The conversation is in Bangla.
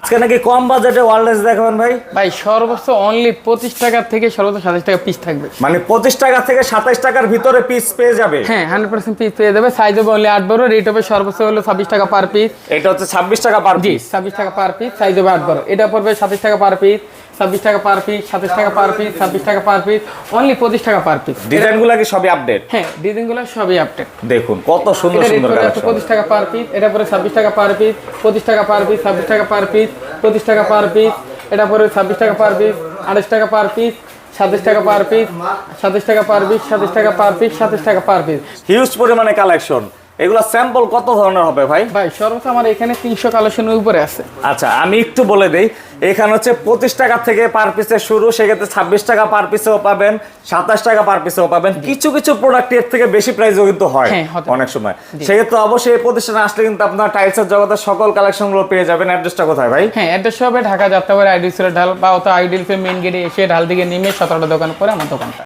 আজকে নাকি কম বাজেটে ওয়্যারলেস দেখাবেন ভাই? ভাই সর্বোচ্চ অনলি 25 টাকা থেকে সর্বোচ্চ 27 টাকা পিস থাকবে। মানে 25 টাকা থেকে 27 টাকার ভিতরে পিস পেয়ে যাবে? হ্যাঁ 100% পিস পেয়ে যাবে। সাইজ হবে অনলি 8 বড়, রেট হবে সর্বোচ্চ হলো 26 টাকা পার পিস। এটা হচ্ছে 26 টাকা পার জি পিস। 26 টাকা পার পিস, সাইজ হবে 8 বড়। এটা পড়বে 27 টাকা পার পিস, 26 টাকা পার পিস, 27 টাকা পার পিস, 26 টাকা পার পিস, অনলি 25 টাকা পার পিস। ডিজাইনগুলো কি সবই আপডেট? হ্যাঁ ডিজাইনগুলো সবই আপডেট। দেখুন কত সুন্দর এটা রেট সুন্দর পড়বে কালেকশন। 25 টাকা পার পিস, এটা পড়বে 26 টাকা পার পিস, 25 টাকা পার পিস, 26 টাকা পার পিস, 25 টাকা পার পিস, এটা পড়বে 26 টাকা পার পিস, 28 টাকা পার পিস, 27 টাকা পার পিস, 27 টাকা পার পিস, 27 টাকা পার পিস, 27 টাকা পার পিস। হিউজ পরিমাণে কালেকশন। এগুলা স্যাম্পল কত ধরনের হবে ভাই? ভাই সর্বোচ্চ আমার এখানে 300 কালেকশনের উপরে আছে। আচ্ছা আমি একটু বলে দেই, এখানে হচ্ছে 25 টাকা থেকে পার পিসের শুরু, সেক্ষেত্রে 26 টাকা পার পিসেও পাবেন, 27 টাকা পার পিসেও পাবেন। কিছু কিছু প্রোডাক্ট এর থেকে বেশি প্রাইসও কিন্তু হয় অনেক সময়। সেক্ষেত্রে অবশ্যই এই প্রতিষ্ঠানে আসলে কিন্তু আপনার টাইলসের জগতের সকল কালেকশনগুলো পেয়ে যাবেন। অ্যাড্রেসটা কোথায় ভাই? হ্যাঁ অ্যাড্রেস হবে ঢাকা যাত্রাবাড়ি আইডিএল ঢাল বা অত আইডিএল মেইন গেটে এসে ঢাল দিকে নেমে 17টা দোকান পরে আমার দোকানটা।